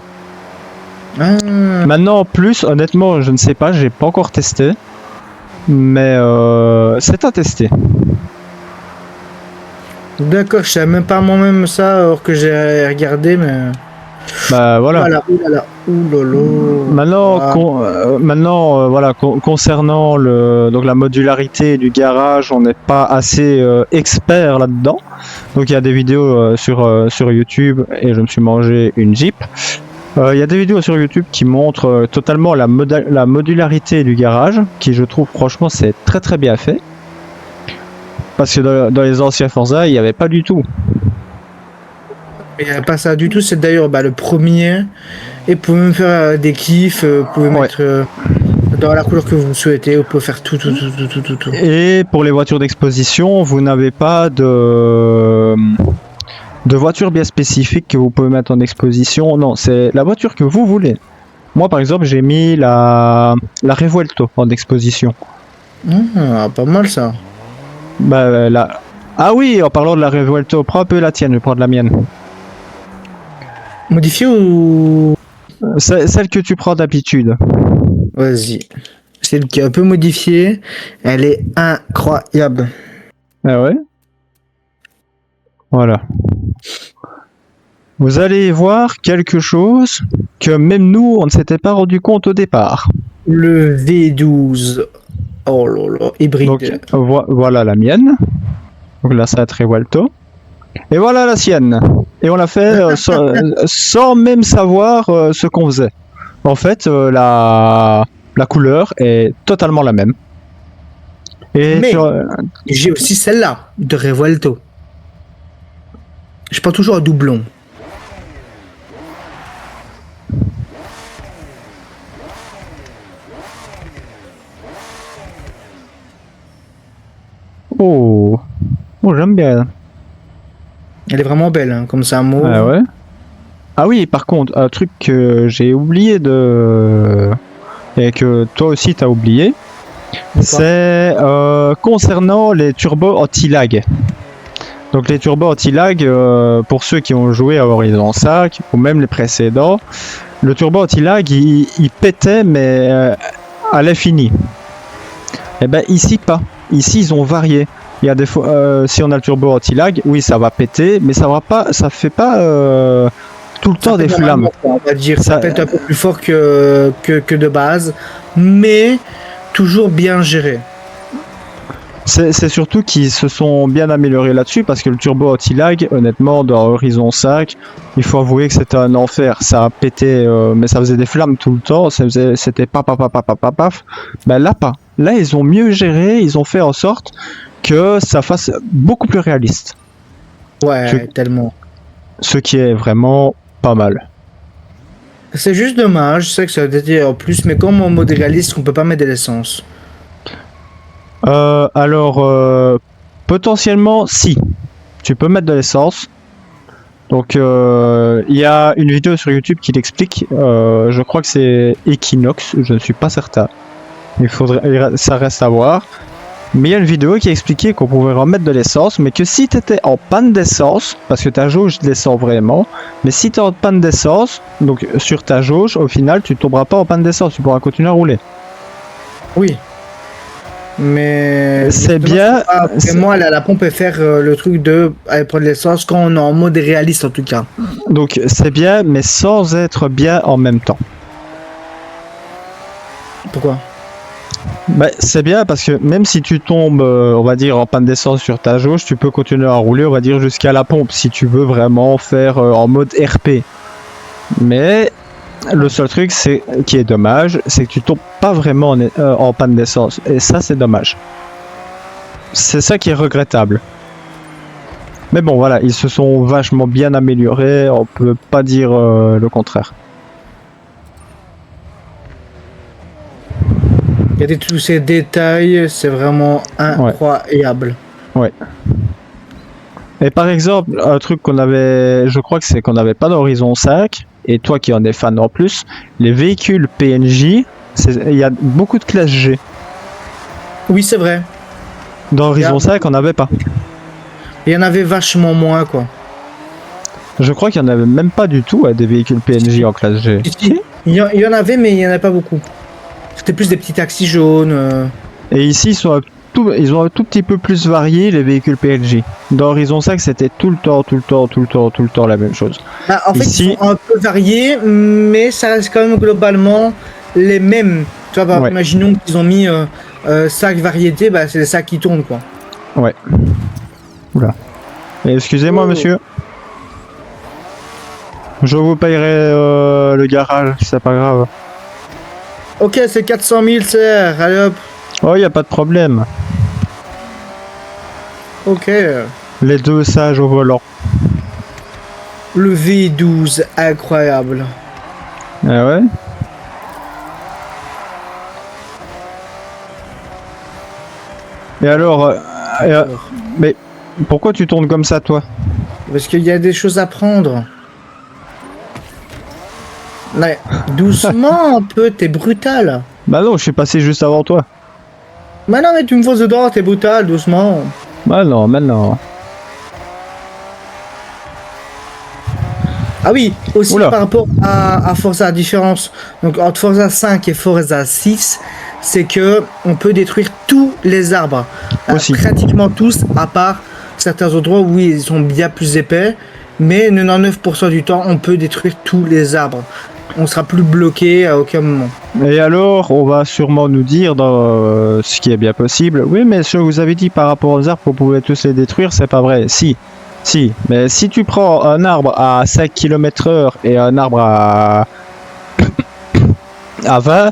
Maintenant, en plus, honnêtement, je ne sais pas, j'ai pas encore testé, mais c'est à tester. D'accord, je savais même pas moi-même ça, alors que j'ai regardé, mais... Bah voilà. Maintenant, voilà, concernant donc la modularité du garage, on n'est pas assez expert là-dedans. Donc il y a des vidéos sur YouTube et je me suis mangé une Jeep. Il y a des vidéos sur YouTube qui montrent totalement la modularité du garage, qui je trouve franchement c'est très très bien fait. Parce que dans les anciens Forza, il n'y avait pas du tout. Il n'y a pas ça du tout, c'est d'ailleurs le premier. Et vous pouvez même faire des kiffs, vous pouvez mettre dans la couleur que vous souhaitez, vous pouvez faire tout. Et pour les voitures d'exposition, vous n'avez pas de voiture bien spécifique que vous pouvez mettre en exposition. Non, c'est la voiture que vous voulez. Moi par exemple, j'ai mis la Revuelto en exposition. Pas mal ça. Bah là. Ah oui, en parlant de la Revuelto, prends un peu la tienne, je vais prendre la mienne. Modifiée ou... Celle que tu prends d'habitude. Vas-y. Celle qui est un peu modifiée, elle est incroyable. Ah ouais? Voilà. Vous allez voir quelque chose que même nous, on ne s'était pas rendu compte au départ. Le V12. Oh là là, hybride. Donc, voilà la mienne. Donc là, c'est la Revuelto. Et voilà la sienne. Et on l'a fait sans même savoir ce qu'on faisait. En fait, la couleur est totalement la même. Et mais j'ai aussi celle-là, de Revuelto. Je prends toujours un doublon. Oh, j'aime bien. Elle est vraiment belle, hein, comme ça, un mot. Ah ouais. Ah oui, par contre, un truc que j'ai oublié et que toi aussi t'as oublié, c'est concernant les turbos anti-lag. Donc les turbos anti-lag, pour ceux qui ont joué à Horizon 5 ou même les précédents, le turbo anti-lag il pétait mais à l'infini. Et ben ici pas. Ici ils ont varié. Il y a des fois, si on a le turbo anti-lag, oui ça va péter, mais ça fait pas tout le temps des flammes. On va dire, ça pète un peu plus fort que de base, mais toujours bien géré. C'est surtout qu'ils se sont bien améliorés là-dessus parce que le turbo anti-lag, honnêtement, dans Horizon 5, il faut avouer que c'était un enfer. Ça a pété, mais ça faisait des flammes tout le temps. C'était paf. Ben là, pas. Là, ils ont mieux géré, ils ont fait en sorte que ça fasse beaucoup plus réaliste. Ouais, tellement. Ce qui est vraiment pas mal. C'est juste dommage, je sais que ça doit être en plus, mais comme en mode réaliste, on peut pas mettre de l'essence. Alors, potentiellement, si. Tu peux mettre de l'essence. Donc, il y a une vidéo sur YouTube qui l'explique. Je crois que c'est Equinox, je ne suis pas certain. Ça reste à voir. Mais il y a une vidéo qui expliquait qu'on pouvait remettre de l'essence, mais que si tu étais en panne d'essence, parce que ta jauge descend vraiment, mais si tu es en panne d'essence, donc sur ta jauge, au final, tu ne tomberas pas en panne d'essence, tu pourras continuer à rouler. Oui. Mais c'est bien. Vraiment, aller à la pompe et faire le truc de aller prendre l'essence quand on est en mode réaliste en tout cas. Donc c'est bien, mais sans être bien en même temps. Pourquoi ? Bah, c'est bien parce que même si tu tombes, on va dire, en panne d'essence sur ta jauge, tu peux continuer à rouler, on va dire, jusqu'à la pompe si tu veux vraiment faire en mode RP. Mais Le seul truc qui est dommage, c'est que tu tombes pas vraiment en panne d'essence. Et ça, c'est dommage. C'est ça qui est regrettable. Mais bon, voilà, ils se sont vachement bien améliorés. On peut pas dire le contraire. Regardez tous ces détails, c'est vraiment incroyable. Ouais. Et par exemple, un truc qu'on avait, je crois que c'est qu'on n'avait pas dans Horizon 5, et toi qui en es fan en plus, les véhicules PNJ, il y a beaucoup de classes G. Oui, c'est vrai. Dans Horizon 5, on n'avait pas. Il y en avait vachement moins, quoi. Je crois qu'il n'y en avait même pas du tout des véhicules PNJ en classe G. Il y en avait, mais il n'y en avait pas beaucoup. C'était plus des petits taxis jaunes. Et ici, ils ont un tout petit peu plus varié les véhicules PNJ. Dans Horizon 5, c'était tout le temps la même chose. Bah, en fait, ils sont un peu variés, mais ça reste quand même globalement les mêmes. Tu vois, imaginons qu'ils ont mis 5 variétés, bah, c'est ça qui tourne, quoi. Ouais. Oula. Excusez-moi, monsieur. Je vous payerai le garage, c'est pas grave. Ok, c'est 400 000 CR, allez hop. Oh, y a pas de problème. Ok. Les deux sages au volant. Le V12, incroyable. Ah ouais? Et alors, mais pourquoi tu tournes comme ça, toi? Parce qu'il y a des choses à prendre. Mais doucement un peu, t'es brutal. Bah non, je suis passé juste avant toi. Mais non, mais tu me fonces dedans, t'es brutal, doucement. Bah non, maintenant. Ah oui, aussi Oula. par rapport à Forza, la différence donc entre Forza 5 et Forza 6, c'est que on peut détruire tous les arbres. Aussi. Pratiquement tous, à part certains endroits où ils sont bien plus épais. Mais 99% du temps, on peut détruire tous les arbres. On sera plus bloqué à aucun moment. Et alors, on va sûrement nous dire, dans ce qui est bien possible, oui, mais ce que vous avez dit par rapport aux arbres, vous pouvez tous les détruire, c'est pas vrai. Si, mais si tu prends un arbre à 5 km/h et un arbre à 20,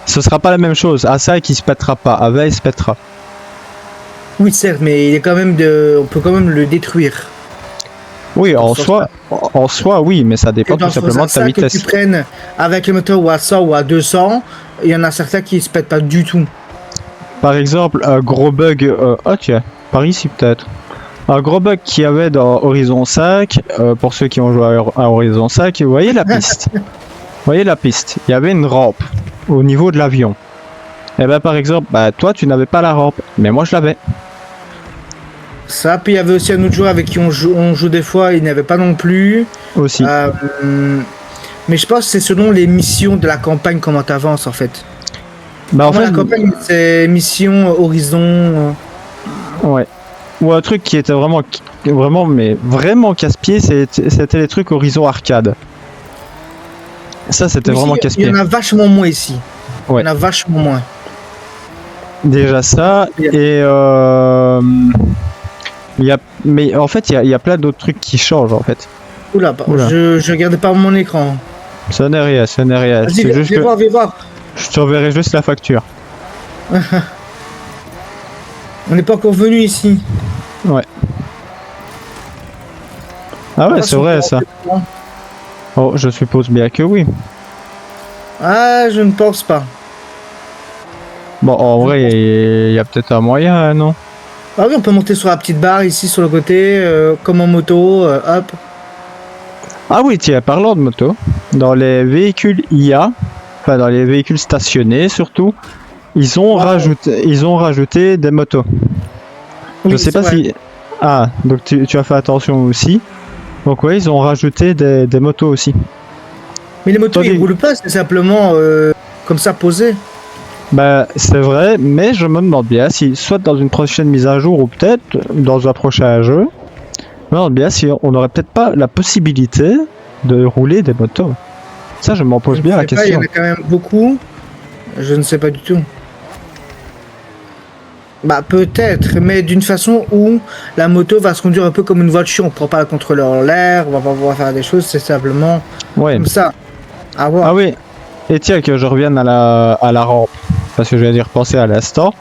ce sera pas la même chose. À 5, il se pètera pas, à 20, il se pètera. Oui, certes, mais il est quand même on peut quand même le détruire. Oui, en soi, oui, mais ça dépend tout simplement de ta vitesse. Que tu prennes avec le moteur ou à 100 ou à 200, il y en a certains qui se pètent pas du tout. Par exemple, un gros bug, tiens, par ici peut-être. Un gros bug qu'il y avait dans Horizon 5, pour ceux qui ont joué à Horizon 5, vous voyez la piste. Il y avait une rampe au niveau de l'avion. Et ben par exemple, toi tu n'avais pas la rampe, mais moi je l'avais. Ça, puis il y avait aussi un autre joueur avec qui on joue des fois, il n'y avait pas non plus. Aussi. Mais je pense que c'est selon les missions de la campagne comment t'avances en fait. Bah en fait, la campagne c'est mission Horizon. Ouais. Ou un truc qui était vraiment casse-pied, c'était les trucs Horizon Arcade. Ça c'était vraiment casse-pied. Il y en a vachement moins ici. Ouais. Il y en a vachement moins. Déjà ça, et mais en fait il y a plein d'autres trucs qui changent en fait. Oula. Je regardais pas mon écran. Ça n'est rien. Vas-y, viens voir. Je t'enverrai juste la facture. On n'est pas encore venu ici. Ouais. Ah ouais, c'est vrai ça. Oh, je suppose bien que oui. Ah, je ne pense pas. Bon, en vrai, il y a peut-être un moyen, non? Ah oui, on peut monter sur la petite barre ici sur le côté, comme en moto, hop. Ah oui, tiens, parlons de moto. Dans les véhicules IA, enfin dans les véhicules stationnés surtout, ils ont rajouté des motos. Je sais pas si... Ah, donc tu as fait attention aussi. Donc ouais, ils ont rajouté des motos aussi. Mais les motos, ils roulent pas, c'est simplement comme ça posé. Bah c'est vrai, mais je me demande bien si, soit dans une prochaine mise à jour ou peut-être dans un prochain jeu, je me demande bien si on n'aurait peut-être pas la possibilité de rouler des motos. Ça, je m'en pose bien la question. Il y en a quand même beaucoup. Je ne sais pas du tout. Bah peut-être, mais d'une façon où la moto va se conduire un peu comme une voiture. On ne prend pas le contrôleur en l'air, on va pas pouvoir faire des choses, c'est simplement comme ça. À voir. Ah oui, et tiens que je revienne à la rampe, parce que je viens d'y repenser à l'instant.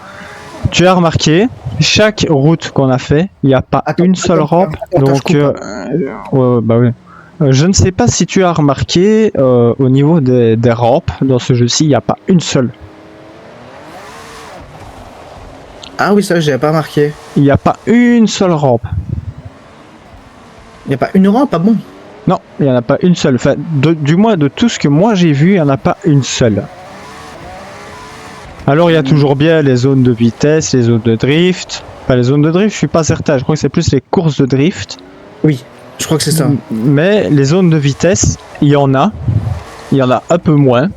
Tu as remarqué, chaque route qu'on a fait, il n'y a pas une seule rampe. Attends, je Donc, coupe, ouais, bah oui. Je ne sais pas si tu as remarqué, au niveau des rampes, dans ce jeu-ci, il n'y a pas une seule. Ah oui, ça, j'avais pas remarqué. Il n'y a pas une seule rampe. Il n'y a pas une rampe, ah bon? Non, il n'y en a pas une seule. Enfin, du moins, de tout ce que moi j'ai vu, il n'y en a pas une seule. Alors, il y a toujours bien les zones de vitesse, les zones de drift. Enfin, les zones de drift, je suis pas certain. Je crois que c'est plus les courses de drift. Oui, je crois que c'est ça. Mais les zones de vitesse, il y en a. Il y en a un peu moins.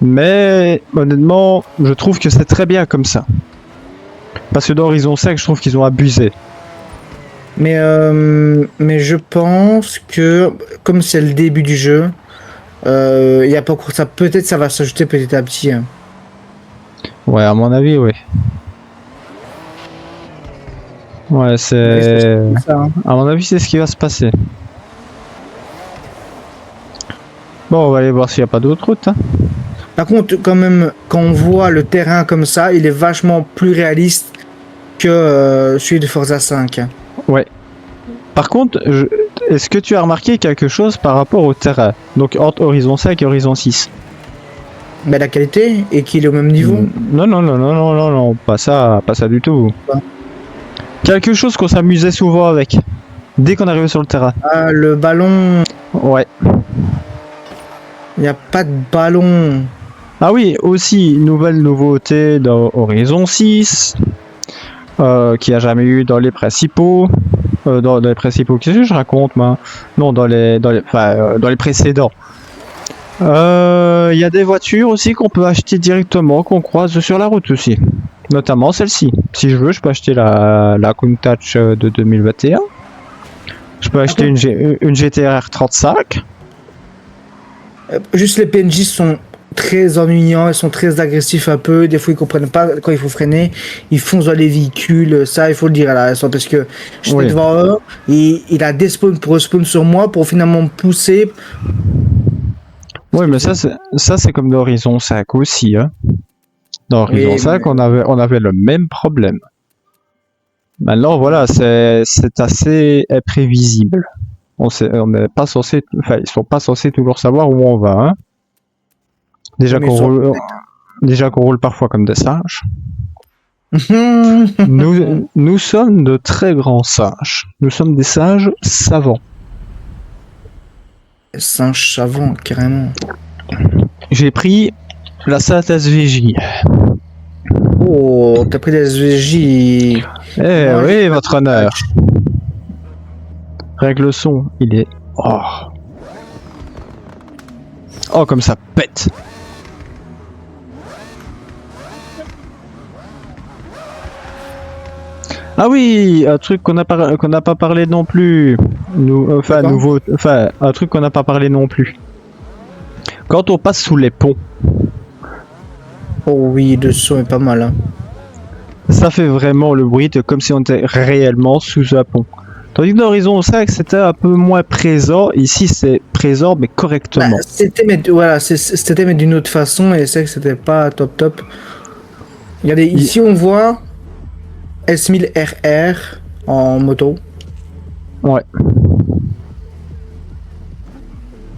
Mais honnêtement, je trouve que c'est très bien comme ça. Parce que dans Horizon 5, je trouve qu'ils ont abusé. Mais je pense que, comme c'est le début du jeu, il y a pas encore ça. Peut-être ça va s'ajouter petit à petit. Hein. Ouais, à mon avis, oui. Ouais, c'est... Ça, hein. À mon avis, c'est ce qui va se passer. Bon, on va aller voir s'il n'y a pas d'autres routes. Hein. Par contre, quand même, quand on voit le terrain comme ça, il est vachement plus réaliste que celui de Forza 5. Hein. Ouais. Par contre, est-ce que tu as remarqué quelque chose par rapport au terrain? Donc entre Horizon 5 et Horizon 6. Mais la qualité et qu'il est au même niveau. Non, non, non, non, non, non, non, pas ça du tout. Quoi? Quelque chose qu'on s'amusait souvent avec, dès qu'on arrivait sur le terrain. Ah, le ballon. Ouais. Il n'y a pas de ballon. Ah oui, aussi, nouvelle nouveauté dans Horizon 6, qu'il n'y a jamais eu dans les principaux. Dans les principaux, qu'est-ce que je raconte, moi? Non, dans les précédents. Il y a des voitures aussi qu'on peut acheter directement, qu'on croise sur la route aussi. Notamment celle-ci. Si je veux, je peux acheter la Countach de 2021. Je peux acheter une GTR 35. Juste les PNJ sont très ennuyants, ils sont très agressifs un peu. Des fois, ils comprennent pas quand il faut freiner. Ils foncent dans les véhicules. Ça, il faut le dire à la parce que j'étais Oui. devant eux et il a despawn pour respawn sur moi pour finalement me pousser. Oui, mais ça c'est comme dans Horizon 5 aussi. Hein. Dans Horizon Oui, 5, on avait le même problème. Maintenant, voilà, c'est assez imprévisible. On n'est pas censé, enfin, ils sont pas censés toujours savoir où on va. Hein. Déjà Mais qu'on roule parfois comme des singes. Nous sommes de très grands singes. Nous sommes des singes savants. Singe savant, carrément. J'ai pris la Sainte SVJ. Oh, t'as pris des SVJ. Eh oui, votre honneur. Règle le son, il est... Oh. Oh, comme ça pète. Ah oui, un truc qu'on n'a pas parlé non plus. Un truc qu'on n'a pas parlé non plus. Quand on passe sous les ponts. Oh oui, le son est pas mal. Hein. Ça fait vraiment le bruit de comme si on était réellement sous un pont. Tandis que dans Horizon 5, c'était un peu moins présent. Ici, c'est présent, mais correctement. Bah, c'était mais d'une autre façon et c'est que c'était pas top. Regardez, ici on voit S1000RR en moto. Ouais.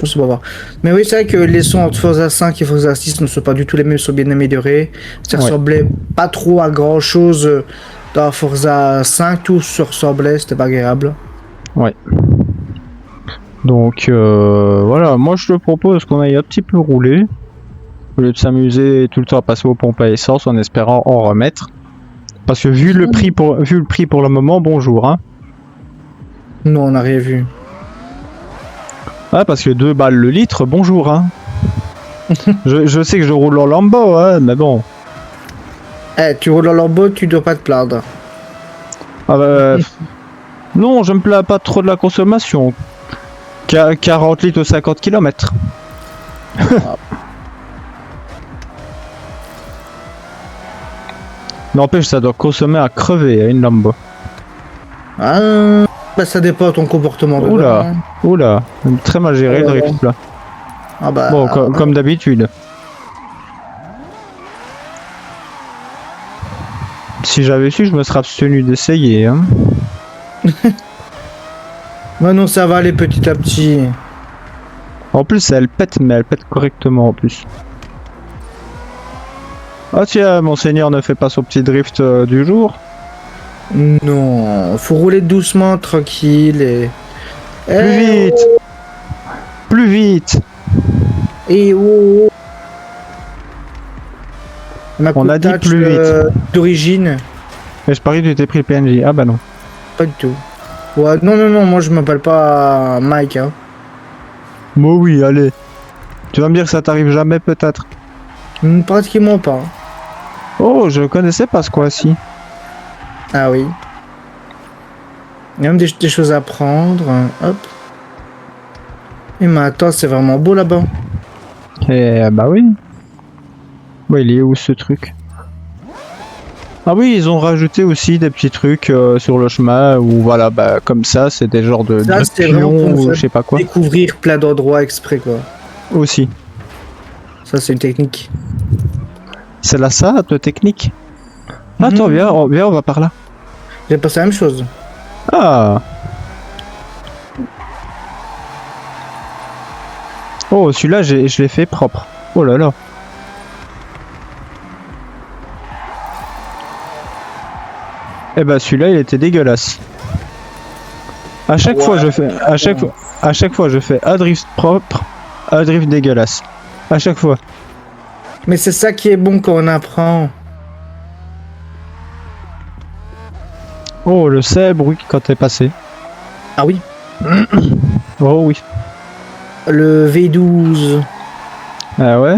Je sais pas voir. Mais oui, c'est vrai que les sons entre Forza 5 et Forza 6 ne sont pas du tout les mêmes, sont bien améliorés. Ça ressemblait pas trop à grand chose dans Forza 5, tout se ressemblait, c'était pas agréable. Ouais. Donc voilà, moi je te propose qu'on aille un petit peu rouler. Au lieu de s'amuser tout le temps à passer aux pompes à essence en espérant en remettre. Parce que vu le prix pour le moment, bonjour. Hein. Non, on n'a rien vu. Ouais, parce que 2 balles le litre, bonjour. Hein. je sais que je roule en Lambo, hein, mais bon. Eh, tu roules en Lambo, tu dois pas te plaindre. Ah bah, non, je me plains pas trop de la consommation. 40 litres aux 50 km. N'empêche, ça doit consommer à crever, une Lambo. Ah, bah ça dépend de ton comportement. Oula, très mal géré le drift là. Ah bah. Bon, comme d'habitude. Si j'avais su, je me serais abstenu d'essayer. Hein. Ouais, non, ça va aller petit à petit. En plus, elle pète, mais elle pète correctement en plus. Ah tiens, monseigneur ne fait pas son petit drift du jour. Non, faut rouler doucement, tranquille et. Plus vite. Plus vite. Et oh. On a dit plus vite. D'origine. Mais je parie que tu t'es pris le PNJ. Ah bah non. Pas du tout. Ouais, non, moi je m'appelle pas Mike. Hein. Moi oui, allez. Tu vas me dire que ça t'arrive jamais peut-être. Pratiquement pas. Oh, je connaissais pas ce quoi-ci. Ah oui. Il y a même des choses à prendre. Hop. Et mais attends, c'est vraiment beau là-bas. Eh bah oui. Ouais, il est où ce truc? Ah oui, ils ont rajouté aussi des petits trucs sur le chemin où voilà, bah comme ça, c'est des genres de Ça, c'est vraiment pions pour ou je sais pas quoi. découvrir plein d'endroits exprès quoi. Aussi. Ça c'est une technique. C'est là ça, ta technique? Attends, viens, on va par là. J'ai passé la même chose. Ah. Oh, celui-là, je l'ai fait propre. Oh là là. Eh ben celui-là, il était dégueulasse. À chaque fois, je fais, à chaque fois, je fais un drift propre, un drift dégueulasse. À chaque fois. Mais c'est ça qui est bon quand on apprend. Oh, le cèbre, oui, quand t'es passé. Ah oui. Oh oui. Le V12. Ah ouais.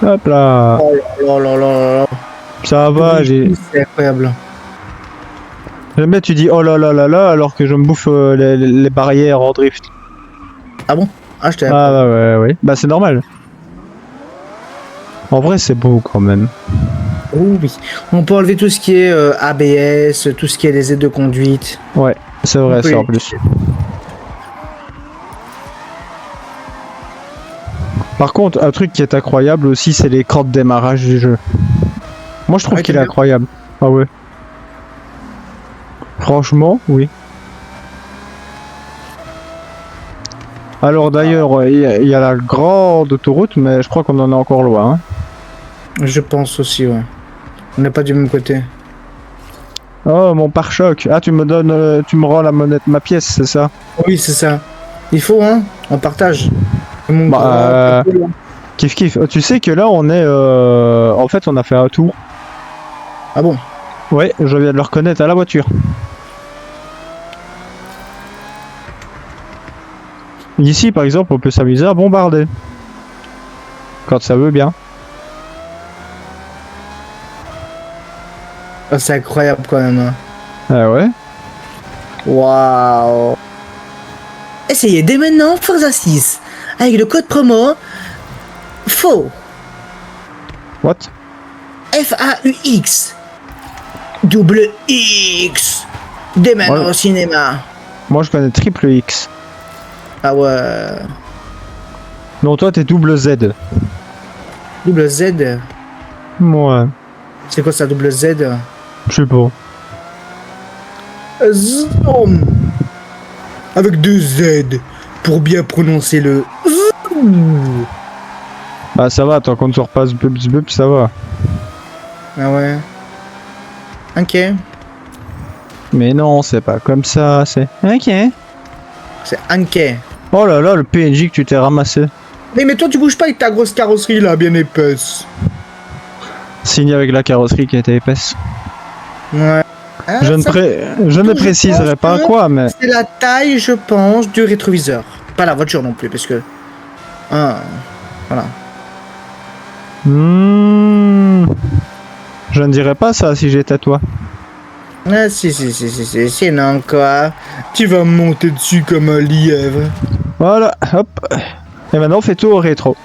Hop là. Oh là là là là. Ça va, j'ai. C'est incroyable. J'aime bien, tu dis oh là là là là, alors que je me bouffe les barrières en drift. Ah bon? Ah je t'ai. Ah bah ouais, ouais. Bah c'est normal. En vrai, c'est beau quand même. Oh oui. On peut enlever tout ce qui est ABS, tout ce qui est les aides de conduite. Ouais, c'est vrai, Oui. ça en plus. Par contre, un truc qui est incroyable aussi, c'est l'écran de démarrage du jeu. Moi, je trouve Ouais, qu'il est t'as vu? incroyable. Ah ouais. Franchement, oui. Alors d'ailleurs, il y a la grande autoroute, mais je crois qu'on en est encore loin. Hein. Je pense aussi, ouais. On n'est pas du même côté. Oh, mon pare-choc. Ah, tu me donnes, tu me rends la monnaie de ma pièce, c'est ça? Oui, c'est ça. Il faut, hein. On partage. Mon Bah, grand- Kiff kiff. Tu sais que là, on est... En fait, on a fait un tour. Ah bon? Ouais, je viens de le reconnaître à la voiture. Ici, par exemple, on peut s'amuser à bombarder. Quand ça veut bien. Ah, c'est incroyable quand même. Hein. Ah ouais. Waouh. Essayez dès maintenant Forza 6 avec le code promo FAUX. What? FAUX. Double X. Dès maintenant Ouais. au cinéma. Moi, je connais triple X. Ah ouais. Non, toi, t'es double Z. Double Z. Moi, C'est quoi ça, double Z? je sais pas. Zoom. Avec deux Z pour bien prononcer le zoom. Bah, ça va, tant qu'on ne sort pas ce bub, ça va. Ah ouais. Ok. Mais non, c'est pas comme ça, c'est... Ok. C'est Anke. Oh là là, le PNJ que tu t'es ramassé. Mais toi tu bouges pas avec ta grosse carrosserie là, bien épaisse. Signé avec la carrosserie qui était épaisse. Ouais. Ah, Je ne, ça, je ne je préciserai pense pas que- quoi, mais... c'est la taille, je pense, du rétroviseur. Pas la voiture non plus, parce que... Ah, voilà. Je ne dirais pas ça si j'étais toi. Ah si, non quoi. Tu vas me monter dessus comme un lièvre. Voilà, hop. Et maintenant, on fait tout au rétro.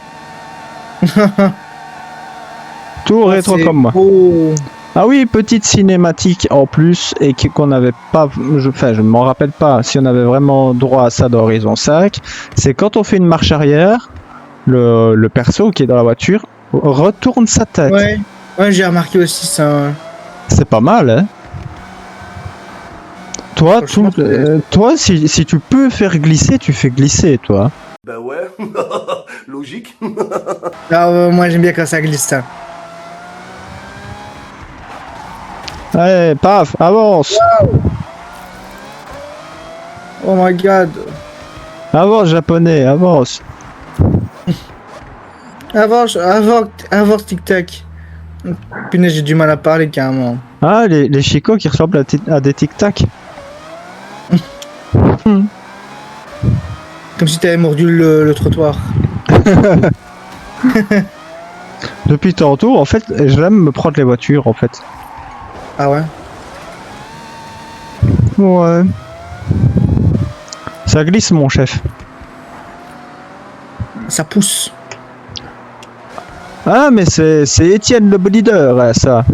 Tout au rétro C'est comme moi. beau. Ah oui, petite cinématique en plus et qu'on n'avait pas, je m'en rappelle pas si on avait vraiment droit à ça dans Horizon 5. C'est quand on fait une marche arrière, le perso qui est dans la voiture retourne sa tête. Ouais, ouais, j'ai remarqué aussi ça. C'est pas mal, hein. Toi, Franchement, toi, si tu peux faire glisser, tu fais glisser, toi. Ben ouais, logique. Ah, moi j'aime bien quand ça glisse ça. Allez, paf, avance. Oh my god. Avance, japonais, avance. Avance tic-tac. Punaise, j'ai du mal à parler carrément. Ah, les chicots qui ressemblent à des tic-tac. Comme si t'avais mordu le trottoir. Depuis tantôt, en fait, j'aime me prendre les voitures, en fait. Ah ouais? Ouais. Ça glisse, mon chef. Ça pousse. Ah, mais c'est Étienne le leader, ça.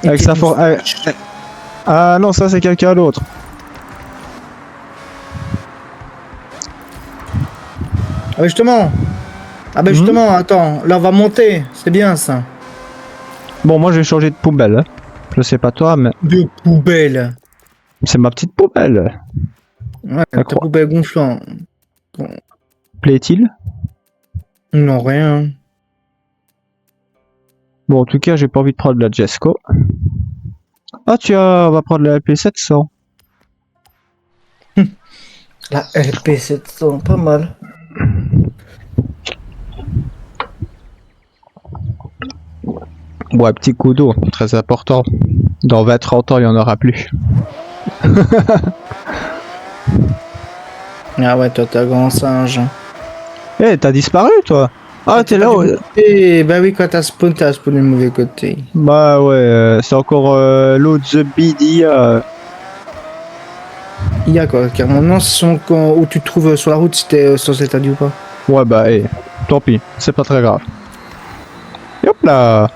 Avec sa for... Ah non, ça c'est quelqu'un d'autre. Ah, justement. Ah bah justement, attends, là on va monter. C'est bien ça. Bon, moi j'ai changé de poubelle. Hein. Je sais pas toi, mais De poubelle. c'est ma petite poubelle. Ouais, ta croix. poubelle gonflant. Plaît-il? Non, rien. Bon, en tout cas, j'ai pas envie de prendre la Jesco. Ah, on va prendre la LP700. La LP700, pas mal. Ouais, petit coup d'eau, très important. Dans 20-30 ans, il y en aura plus. Ah ouais, toi t'as grand singe. Eh, t'as disparu, toi? Ah, t'es là? Eh bah oui, quand t'as spawné le mauvais côté. Bah ouais, c'est encore l'autre The BD. Il y a quoi, carrément. Non, c'est où tu te trouves sur la route si t'es sur cet adieu ou pas. Ouais, bah, tant pis, c'est pas très grave. Et hop là!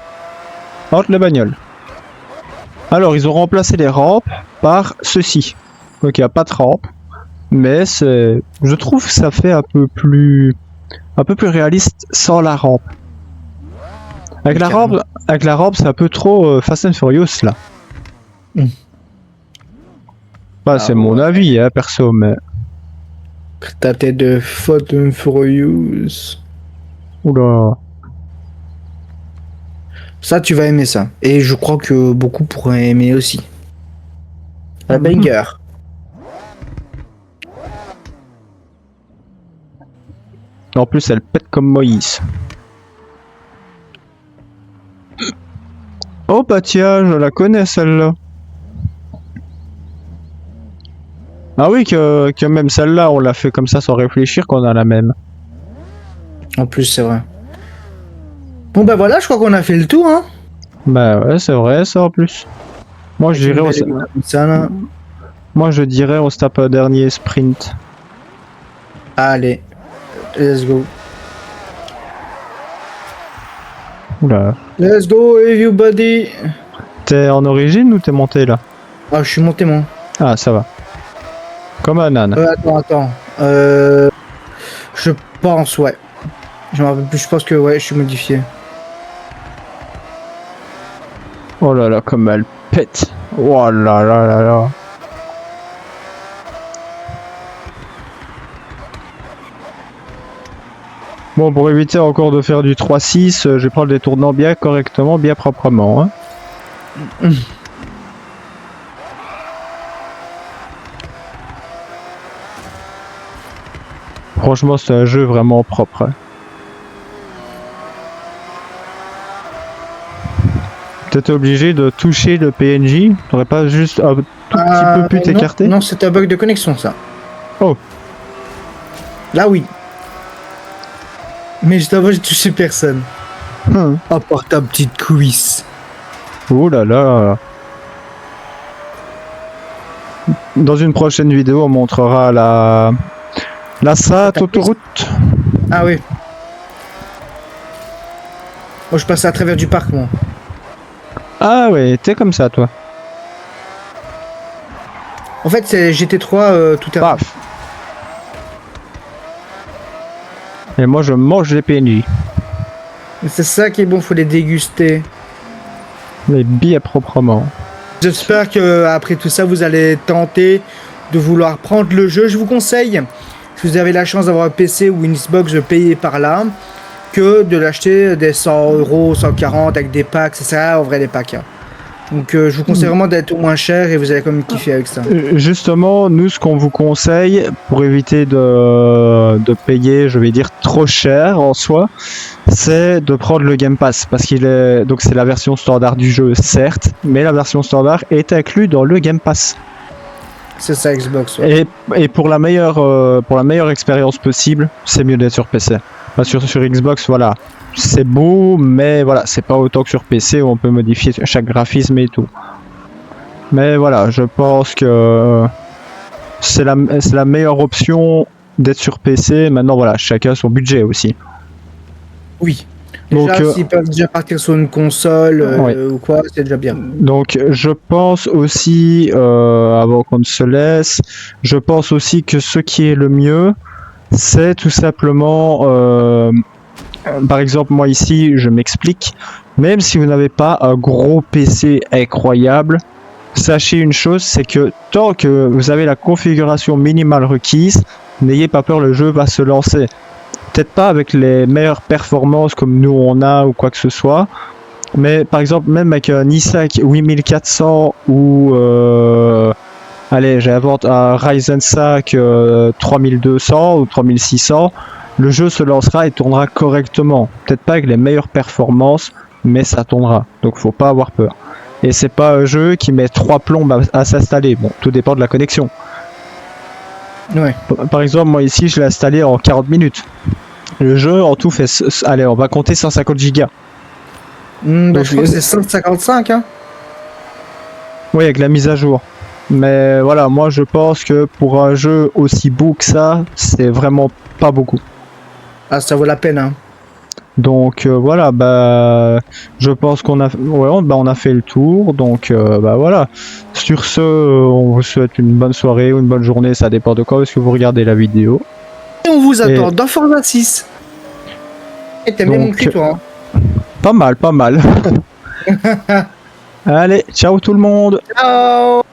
Entre les bagnoles. Alors, ils ont remplacé les rampes par ceci. Donc, il n'y a pas de rampe. Mais je trouve que ça fait un peu plus réaliste sans la rampe. Avec la rampe, c'est un peu trop Fast and Furious, là. Bah, c'est mon avis, hein, perso, mais... Ta tête de Fast and Furious. Oula. Ça, tu vas aimer ça. Et je crois que beaucoup pourraient aimer aussi. La banger. En plus, elle pète comme Moïse. Oh bah tiens, je la connais celle-là. Ah oui, que même celle-là, on l'a fait comme ça sans réfléchir qu'on a la même. En plus, c'est vrai. Bon bah voilà, je crois qu'on a fait le tour, hein. Bah ouais, c'est vrai ça en plus. Moi je dirais je dirais on se tape un dernier sprint. Allez, let's go. Oula. Let's go everybody. T'es en origine ou t'es monté là? Ah, je suis monté moi. Ah ça va. Comme un âne. Attends. Je pense, ouais. Je me rappelle plus, je pense que ouais, je suis modifié. Oh là là, comme elle pète. Oh là là là là. Bon, pour éviter encore de faire du 3-6, je vais prendre des tournants bien correctement, bien proprement. Hein. Franchement, c'est un jeu vraiment propre. Hein. T'étais obligé de toucher le PNJ? T'aurais pas juste un tout petit peu pu t'écarter? Non, c'est un bug de connexion, ça. Oh. Là, oui. Mais juste avant, j'ai touché personne. À part ta petite cuisse. Oh là là. Dans une prochaine vidéo, on montrera la SAT autoroute. Ah oui. Moi, je passe à travers du parc, moi. Ah ouais, t'es comme ça, toi. En fait, c'est GT3 tout terrain. Paf. Et moi, je mange les PNJ. C'est ça qui est bon, faut les déguster. Les billets proprement. J'espère que après tout ça, vous allez tenter de vouloir prendre le jeu. Je vous conseille, si vous avez la chance d'avoir un PC ou une Xbox payé par là, que de l'acheter des 100 €, 140 avec des packs. C'est ça, en vrai, les packs. Hein. Donc, je vous conseille vraiment d'être au moins cher et vous allez quand même kiffer avec ça. Justement, nous, ce qu'on vous conseille, pour éviter de payer, je vais dire, trop cher en soi, c'est de prendre le Game Pass. Parce qu'il est. Donc, c'est la version standard du jeu, certes, mais la version standard est inclue dans le Game Pass. C'est ça, Xbox. Ouais. Et pour la meilleure expérience possible, c'est mieux d'être sur PC. Enfin, sur Xbox, voilà. C'est beau, mais voilà, c'est pas autant que sur PC où on peut modifier chaque graphisme et tout. Mais voilà, je pense que c'est la meilleure option d'être sur PC. Maintenant, voilà, chacun son budget aussi. Oui. Déjà, Donc, s'ils peuvent déjà partir sur une console ouais. ou quoi, c'est déjà bien. Donc, je pense aussi, avant qu'on ne se laisse, je pense aussi que ce qui est le mieux, c'est tout simplement, par exemple, moi ici, je m'explique, même si vous n'avez pas un gros PC incroyable, sachez une chose, c'est que tant que vous avez la configuration minimale requise, n'ayez pas peur, le jeu va se lancer. Peut-être pas avec les meilleures performances comme nous on a ou quoi que ce soit, mais par exemple même avec un i5 8400 ou allez j'invente un Ryzen 5 3200 ou 3600, le jeu se lancera et tournera correctement. Peut-être pas avec les meilleures performances, mais ça tournera. Donc faut pas avoir peur. Et c'est pas un jeu qui met 3 plombes à s'installer. Bon, tout dépend de la connexion. Ouais. Par exemple, moi ici je l'ai installé en 40 minutes. Le jeu en tout fait, allez, on va compter 150 gigas. Donc, je crois que c'est 155, hein. Oui, avec la mise à jour. Mais voilà, moi je pense que pour un jeu aussi beau que ça, c'est vraiment pas beaucoup. Ah, ça vaut la peine, hein. Donc voilà, bah je pense qu'on a, on a fait le tour. Donc bah voilà. Sur ce, on vous souhaite une bonne soirée ou une bonne journée, ça dépend de quand est-ce que vous regardez la vidéo. Et on vous attend dans Forza 6. Et t'aimes bien mon cul, toi, hein. Pas mal, pas mal. Allez, ciao tout le monde. Ciao.